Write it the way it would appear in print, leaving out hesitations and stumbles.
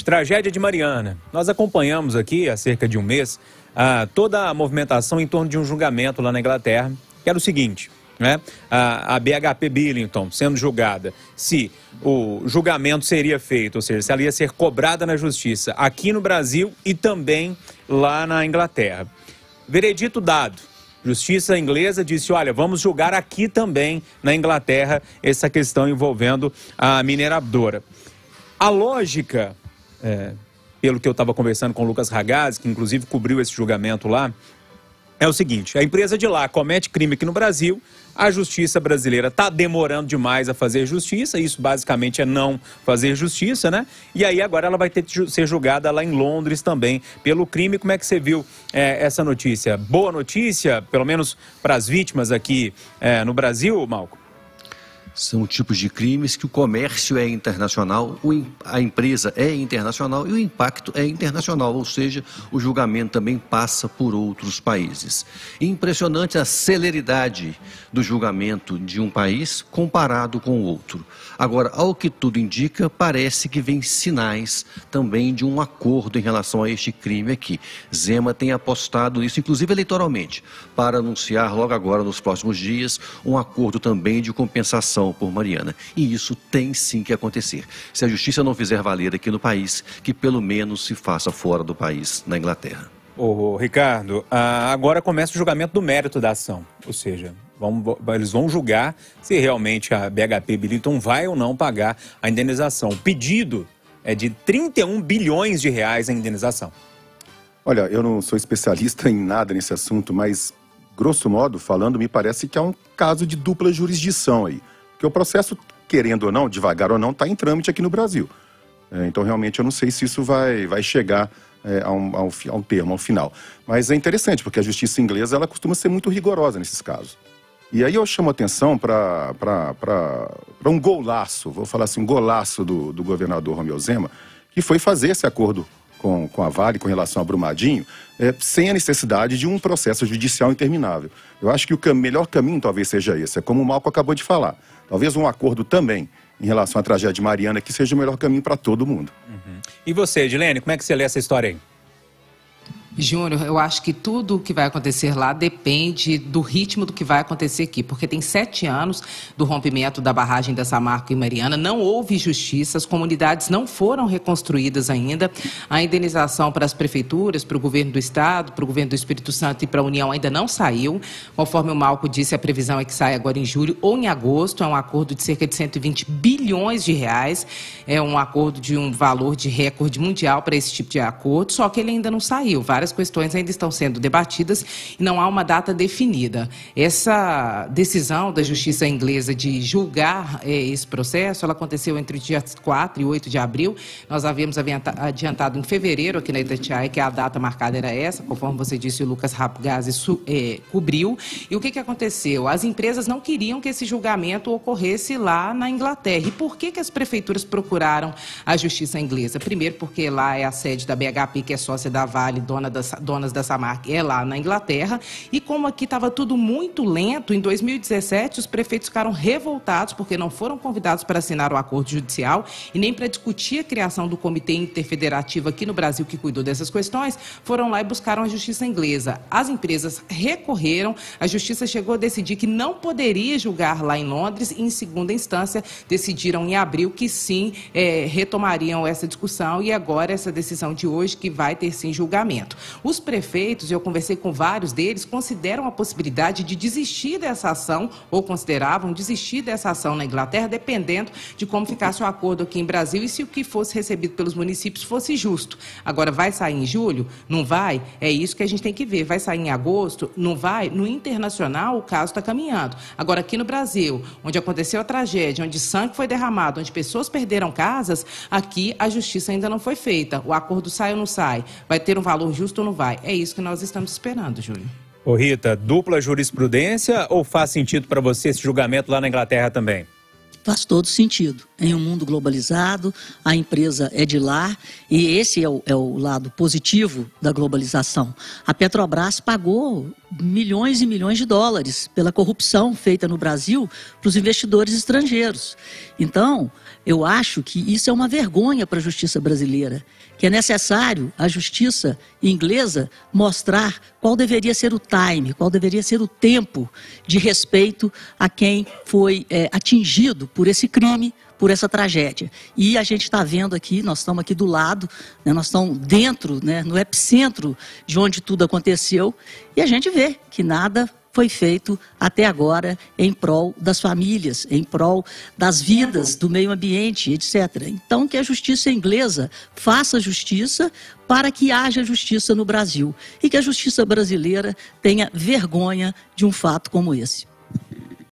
Tragédia de Mariana. Nós acompanhamos aqui há cerca de um mês toda a movimentação em torno de um julgamento lá na Inglaterra, que era o seguinte, né? A BHP Billiton sendo julgada, se o julgamento seria feito, ou seja, se ela ia ser cobrada na justiça aqui no Brasil e também lá na Inglaterra. Veredito dado. Justiça inglesa disse, olha, vamos julgar aqui também na Inglaterra essa questão envolvendo a mineradora. A lógica, pelo que eu estava conversando com o Lucas Ragazzi, que inclusive cobriu esse julgamento lá, é o seguinte, a empresa de lá comete crime aqui no Brasil, a justiça brasileira está demorando demais a fazer justiça, isso basicamente é não fazer justiça, né? E aí agora ela vai ter que ser julgada lá em Londres também pelo crime. Como é que você viu essa notícia? Boa notícia, pelo menos para as vítimas aqui no Brasil, Malco? São tipos de crimes que o comércio é internacional, a empresa é internacional e o impacto é internacional, ou seja, o julgamento também passa por outros países. Impressionante a celeridade do julgamento de um país comparado com o outro. Agora, ao que tudo indica, parece que vem sinais também de um acordo em relação a este crime aqui. Zema tem apostado nisso, inclusive eleitoralmente, para anunciar logo agora, nos próximos dias, um acordo também de compensação por Mariana. E isso tem sim que acontecer. Se a justiça não fizer valer aqui no país, que pelo menos se faça fora do país, na Inglaterra. Ricardo, agora começa o julgamento do mérito da ação. Ou seja, eles vão julgar se realmente a BHP Billiton vai ou não pagar a indenização. O pedido é de 31 bilhões de reais a indenização. Olha, eu não sou especialista em nada nesse assunto, mas, grosso modo falando, me parece que é um caso de dupla jurisdição aí. Porque o processo, querendo ou não, devagar ou não, está em trâmite aqui no Brasil. Então, realmente, eu não sei se isso vai chegar a um termo, ao final. Mas é interessante, porque a justiça inglesa ela costuma ser muito rigorosa nesses casos. E aí eu chamo a atenção para um golaço, vou falar assim, um golaço do governador Romeu Zema, que foi fazer esse acordo com a Vale, com relação a Brumadinho, sem a necessidade de um processo judicial interminável. Eu acho que o melhor caminho talvez seja esse, é como o Malco acabou de falar. Talvez um acordo também em relação à tragédia de Mariana, que seja o melhor caminho para todo mundo. E você, Edilene, como é que você lê essa história aí? Júnior, eu acho que tudo o que vai acontecer lá depende do ritmo do que vai acontecer aqui, porque tem 7 anos do rompimento da barragem da Samarco e Mariana, não houve justiça, as comunidades não foram reconstruídas ainda, a indenização para as prefeituras, para o governo do estado, para o governo do Espírito Santo e para a União ainda não saiu, conforme o Malco disse, a previsão é que saia agora em julho ou em agosto, é um acordo de cerca de 120 bilhões de reais, é um acordo de um valor de recorde mundial para esse tipo de acordo, só que ele ainda não saiu, várias questões ainda estão sendo debatidas e não há uma data definida. Essa decisão da justiça inglesa de julgar esse processo, ela aconteceu entre os dias 4 e 8 de abril. Nós havíamos adiantado em fevereiro aqui na Itatiaia, que a data marcada era essa, conforme você disse, o Lucas Ragazzi cobriu. E o que aconteceu? As empresas não queriam que esse julgamento ocorresse lá na Inglaterra. E por que as prefeituras procuraram a justiça inglesa? Primeiro, porque lá é a sede da BHP, que é sócia da Vale, donas da Samarco, é lá na Inglaterra, e como aqui estava tudo muito lento, em 2017 os prefeitos ficaram revoltados porque não foram convidados para assinar o acordo judicial e nem para discutir a criação do comitê interfederativo aqui no Brasil que cuidou dessas questões, foram lá e buscaram a justiça inglesa. As empresas recorreram, a justiça chegou a decidir que não poderia julgar lá em Londres e em segunda instância decidiram em abril que sim, retomariam essa discussão e agora essa decisão de hoje que vai ter sim julgamento. Os prefeitos, eu conversei com vários deles, consideram a possibilidade de desistir dessa ação, ou consideravam desistir dessa ação na Inglaterra, dependendo de como ficasse o acordo aqui em Brasil e se o que fosse recebido pelos municípios fosse justo. Agora, vai sair em julho? Não vai? É isso que a gente tem que ver. Vai sair em agosto? Não vai? No internacional, o caso está caminhando. Agora, aqui no Brasil, onde aconteceu a tragédia, onde sangue foi derramado, onde pessoas perderam casas, aqui a justiça ainda não foi feita. O acordo sai ou não sai? Vai ter um valor justo ou não vai? É isso que nós estamos esperando, Júlio. Rita, dupla jurisprudência ou faz sentido para você esse julgamento lá na Inglaterra também? Faz todo sentido. Em um mundo globalizado, a empresa é de lá e esse é o lado positivo da globalização. A Petrobras pagou milhões e milhões de dólares pela corrupção feita no Brasil para os investidores estrangeiros. Então, eu acho que isso é uma vergonha para a justiça brasileira, que é necessário a justiça inglesa mostrar qual deveria ser o time, qual deveria ser o tempo de respeito a quem foi atingido por esse crime, por essa tragédia. E a gente está vendo aqui, nós estamos aqui do lado, né, nós estamos dentro, né, no epicentro de onde tudo aconteceu, e a gente vê que nada foi feito até agora em prol das famílias, em prol das vidas, do meio ambiente, etc. Então, que a justiça inglesa faça justiça para que haja justiça no Brasil e que a justiça brasileira tenha vergonha de um fato como esse.